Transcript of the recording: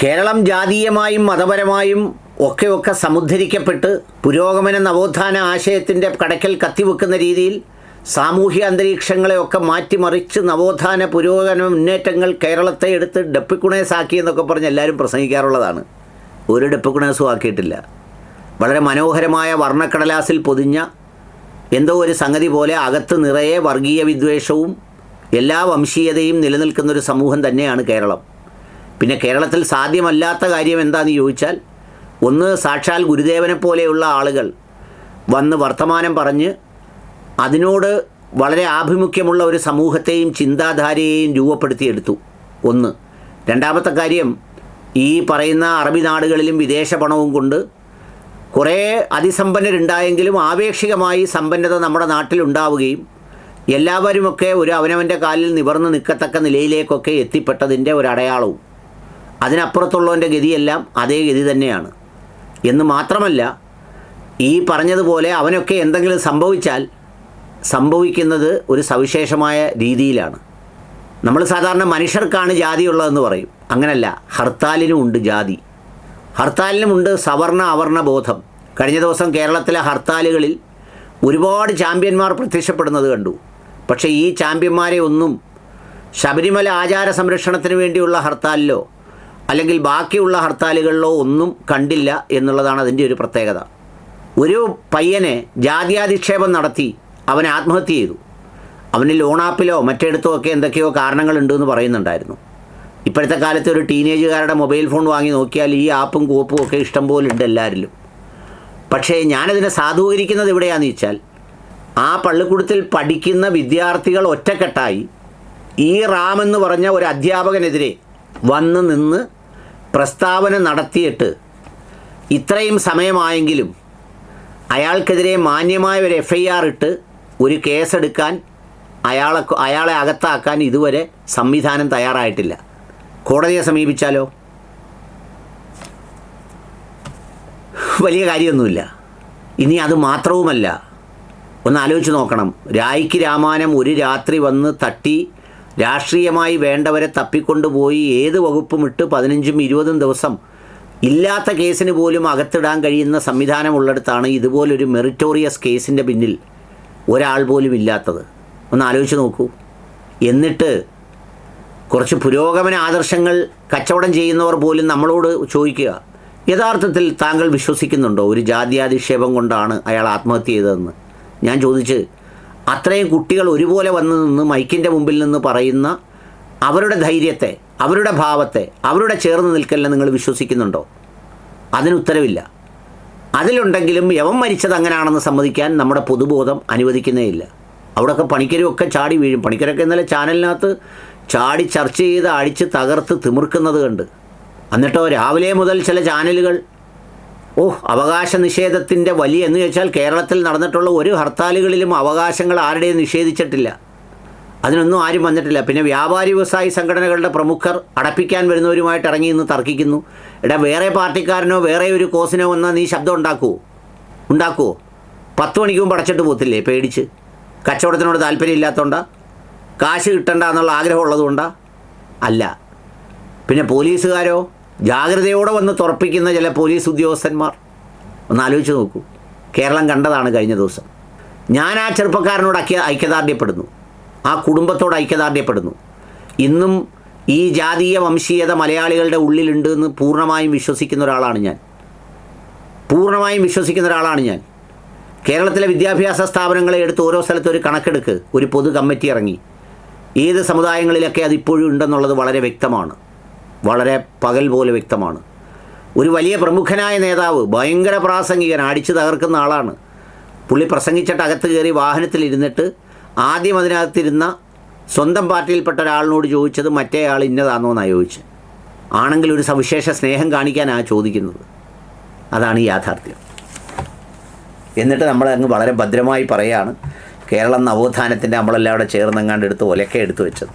കേരളം ജാതീയമായും മതപരമായും ഒക്കെ സമുദ്ധരിക്കപ്പെട്ട് പുരോഗമന നവോത്ഥാന ആശയത്തിൻ്റെ കടയ്ക്കൽ കത്തിവെക്കുന്ന രീതിയിൽ സാമൂഹ്യ അന്തരീക്ഷങ്ങളെയൊക്കെ മാറ്റിമറിച്ച് നവോത്ഥാന പുരോഗമന മുന്നേറ്റങ്ങൾ കേരളത്തെ എടുത്ത് ഡപ്പിക്കുണേസാക്കി എന്നൊക്കെ പറഞ്ഞ് എല്ലാവരും പ്രസംഗിക്കാറുള്ളതാണ്. ഒരു ഡപ്പിക്കുണേസും ആക്കിയിട്ടില്ല. വളരെ മനോഹരമായ വർണ്ണക്കടലാസിൽ പൊതിഞ്ഞ എന്തോ ഒരു സംഗതി പോലെ അകത്ത് നിറയെ വർഗീയ വിദ്വേഷവും എല്ലാ വംശീയതയും നിലനിൽക്കുന്നൊരു സമൂഹം തന്നെയാണ് കേരളം. പിന്നെ കേരളത്തിൽ സാധ്യമല്ലാത്ത കാര്യം എന്താണെന്ന് ചോദിച്ചാൽ, ഒന്ന് സാക്ഷാൽ ഗുരുദേവനെ പോലെയുള്ള ആളുകൾ വന്ന് വർത്തമാനം പറഞ്ഞ് അതിനോട് വളരെ ആഭിമുഖ്യമുള്ള ഒരു സമൂഹത്തെയും ചിന്താധാരയെയും രൂപപ്പെടുത്തിയെടുത്തു. ഒന്ന്. രണ്ടാമത്തെ കാര്യം, ഈ പറയുന്ന അറബി നാടുകളിലും വിദേശ പണവും കൊണ്ട് കുറേ അതിസമ്പന്നരുണ്ടായെങ്കിലും ആപേക്ഷികമായി സമ്പന്നത നമ്മുടെ നാട്ടിലുണ്ടാവുകയും എല്ലാവരുമൊക്കെ ഒരു അവനവൻ്റെ കാലിൽ നിവർന്ന് നിൽക്കത്തക്ക നിലയിലേക്കൊക്കെ എത്തിപ്പെട്ടതിൻ്റെ ഒരു അടയാളവും. അതിനപ്പുറത്തുള്ളവൻ്റെ ഗതിയെല്ലാം അതേ ഗതി തന്നെയാണ് എന്ന് മാത്രമല്ല, ഈ പറഞ്ഞതുപോലെ അവനൊക്കെ എന്തെങ്കിലും സംഭവിച്ചാൽ സംഭവിക്കുന്നത് ഒരു സവിശേഷമായ രീതിയിലാണ്. നമ്മൾ സാധാരണ മനുഷ്യർക്കാണ് ജാതിയുള്ളതെന്ന് പറയും. അങ്ങനല്ല, ഹർത്താലിനും ഉണ്ട് ജാതി, ഹർത്താലിനുമുണ്ട് സവർണ അവർണ ബോധം. കഴിഞ്ഞ ദിവസം കേരളത്തിലെ ഹർത്താലുകളിൽ ഒരുപാട് ചാമ്പ്യന്മാർ പ്രത്യക്ഷപ്പെടുന്നത് കണ്ടു. പക്ഷേ ഈ ചാമ്പ്യന്മാരെ ഒന്നും ശബരിമല ആചാര സംരക്ഷണത്തിന് വേണ്ടിയുള്ള ഹർത്താലിലോ അല്ലെങ്കിൽ ബാക്കിയുള്ള ഹർത്താലുകളിലോ ഒന്നും കണ്ടില്ല എന്നുള്ളതാണ് അതിൻ്റെ ഒരു പ്രത്യേകത. ഒരു പയ്യനെ ജാത്യാധിക്ഷേപം നടത്തി അവൻ ആത്മഹത്യ ചെയ്തു. അവന് ലോണാപ്പിലോ മറ്റിടത്തോ ഒക്കെ എന്തൊക്കെയോ കാരണങ്ങളുണ്ടെന്ന് പറയുന്നുണ്ടായിരുന്നു. ഇപ്പോഴത്തെ കാലത്ത് ഒരു ടീനേജുകാരുടെ മൊബൈൽ ഫോൺ വാങ്ങി നോക്കിയാൽ ഈ ആപ്പും കോപ്പും ഒക്കെ ഇഷ്ടം പോലെ ഉണ്ട് എല്ലാവരിലും. പക്ഷേ ഞാനതിനെ സാധൂകരിക്കുന്നത് എവിടെയാണെന്ന് വെച്ചാൽ, ആ പള്ളിക്കൂടത്തിൽ പഠിക്കുന്ന വിദ്യാർത്ഥികൾ ഒറ്റക്കെട്ടായി ഈ റാമെന്ന് പറഞ്ഞ ഒരു അധ്യാപകനെതിരെ വന്ന് നിന്ന് പ്രസ്താവന നടത്തിയിട്ട് ഇത്രയും സമയമായെങ്കിലും അയാൾക്കെതിരെ മാന്യമായ ഒരു FIR ഇട്ട് ഒരു കേസെടുക്കാൻ അയാളെ അകത്താക്കാൻ ഇതുവരെ സംവിധാനം തയ്യാറായിട്ടില്ല. കോടതിയെ സമീപിച്ചാലോ? വലിയ കാര്യമൊന്നുമില്ല. ഇനി അത് മാത്രവുമല്ല, ഒന്ന് ആലോചിച്ച് നോക്കണം. രായ്ക്ക് രാമാനം ഒരു രാത്രി വന്ന് തട്ടി രാഷ്ട്രീയമായി വേണ്ടവരെ തപ്പിക്കൊണ്ടുപോയി ഏത് വകുപ്പും ഇട്ട് 15ഉം 20ഉം ദിവസം ഇല്ലാത്ത കേസിന് പോലും അകത്തിടാൻ കഴിയുന്ന സംവിധാനമുള്ളിടത്താണ് ഇതുപോലൊരു മെറിറ്റോറിയസ് കേസിൻ്റെ പിന്നിൽ ഒരാൾ പോലും ഇല്ലാത്തത്. ഒന്ന് ആലോചിച്ച് നോക്കൂ. എന്നിട്ട് കുറച്ച് പുരോഗമന ആദർശങ്ങൾ കച്ചവടം ചെയ്യുന്നവർ പോലും നമ്മളോട് ചോദിക്കുക, യഥാർത്ഥത്തിൽ താങ്കൾ വിശ്വസിക്കുന്നുണ്ടോ ഒരു ജാത്യാധിക്ഷേപം കൊണ്ടാണ് അയാൾ ആത്മഹത്യ ചെയ്തതെന്ന്? ഞാൻ ചോദിച്ച്, അത്രയും കുട്ടികൾ ഒരുപോലെ വന്ന് നിന്ന് മൈക്കിൻ്റെ മുമ്പിൽ നിന്ന് പറയുന്ന അവരുടെ ധൈര്യത്തെ, അവരുടെ ഭാവത്തെ, അവരുടെ ചേർന്ന് നിൽക്കലിനെ നിങ്ങൾ വിശ്വസിക്കുന്നുണ്ടോ? അതിനുത്തരവില്ല. അതിലുണ്ടെങ്കിലും യവൻ മരിച്ചത് അങ്ങനെയാണെന്ന് സമ്മതിക്കാൻ നമ്മുടെ പൊതുബോധം അനുവദിക്കുന്നേയില്ല. അവിടെയൊക്കെ പണിക്കരുമൊക്കെ ചാടി വീഴും. പണിക്കരൊക്കെ ഇന്നലെ ചാനലിനകത്ത് ചാടി ചർച്ച ചെയ്ത് അടിച്ച് തകർത്ത് തിമിർക്കുന്നത് കണ്ട്. എന്നിട്ടോ രാവിലെ മുതൽ ചില ചാനലുകൾ അവകാശ നിഷേധത്തിൻ്റെ വലിയ എന്ന് ചോദിച്ചാൽ, കേരളത്തിൽ നടന്നിട്ടുള്ള ഒരു ഹർത്താലുകളിലും അവകാശങ്ങൾ ആരുടെയും നിഷേധിച്ചിട്ടില്ല. അതിനൊന്നും ആരും വന്നിട്ടില്ല. പിന്നെ വ്യാപാരി വ്യവസായി സംഘടനകളുടെ പ്രമുഖർ അടപ്പിക്കാൻ വരുന്നവരുമായിട്ട് ഇറങ്ങി നിന്ന് തർക്കിക്കുന്നു. വേറെ പാർട്ടിക്കാരനോ വേറെ ഒരു കോസിനോ വന്നാൽ നീ ശബ്ദം ഉണ്ടാക്കുമോ? 10 മണിക്ക് മുമ്പ് അടച്ചിട്ട് പോകത്തില്ലേ പേടിച്ച്? കച്ചവടത്തിനോട് താല്പര്യമില്ലാത്തതുകൊണ്ടാ? കാശ് കിട്ടണ്ട എന്നുള്ള ആഗ്രഹമുള്ളതുകൊണ്ടാ? അല്ല. പിന്നെ പോലീസുകാരോ? ജാഗ്രതയോടെ വന്ന് തുറപ്പിക്കുന്ന ചില പോലീസ് ഉദ്യോഗസ്ഥന്മാർ. ഒന്ന് ആലോചിച്ച് നോക്കൂ. കേരളം കണ്ടതാണ് കഴിഞ്ഞ ദിവസം. ഞാൻ ആ ചെറുപ്പക്കാരനോട് ഐക്യദാർഢ്യപ്പെടുന്നു, ആ കുടുംബത്തോട് ഐക്യദാർഢ്യപ്പെടുന്നു. ഇന്നും ഈ ജാതീയ വംശീയത മലയാളികളുടെ ഉള്ളിലുണ്ട് എന്ന് പൂർണ്ണമായും വിശ്വസിക്കുന്ന ഒരാളാണ് ഞാൻ. കേരളത്തിലെ വിദ്യാഭ്യാസ സ്ഥാപനങ്ങളെ എടുത്ത് ഓരോ സ്ഥലത്ത് ഒരു കണക്കെടുക്ക്, ഒരു പൊതു കമ്മിറ്റി ഇറങ്ങി. ഏത് സമുദായങ്ങളിലൊക്കെ അതിപ്പോഴും ഉണ്ടെന്നുള്ളത് വളരെ വ്യക്തമാണ്, വളരെ പകൽ പോലെ വ്യക്തമാണ്. ഒരു വലിയ പ്രമുഖനായ നേതാവ്, ഭയങ്കര പ്രാസംഗികൻ, അടിച്ചു തകർക്കുന്ന ആളാണ്. പുള്ളി പ്രസംഗിച്ചിട്ട് അകത്ത് കയറി വാഹനത്തിലിരുന്നിട്ട് ആദ്യം അതിനകത്തിരുന്ന സ്വന്തം പാർട്ടിയിൽപ്പെട്ട ഒരാളിനോട് ചോദിച്ചത് മറ്റേ ആൾ ഇന്നതാണോ എന്നാണ് ചോദിച്ചത്. ആണെങ്കിൽ ഒരു സവിശേഷ സ്നേഹം കാണിക്കാനാണ് ചോദിക്കുന്നത്. അതാണ് ഈ യാഥാർത്ഥ്യം. എന്നിട്ട് നമ്മൾ അങ്ങ് വളരെ ഭദ്രമായി പറയുകയാണ്, കേരളം നവോത്ഥാനത്തിൻ്റെ നമ്മളെല്ലാം അവിടെ ചേർന്നെങ്ങാണ്ട് എടുത്ത് ഒലക്കെ എടുത്തു വെച്ചത്.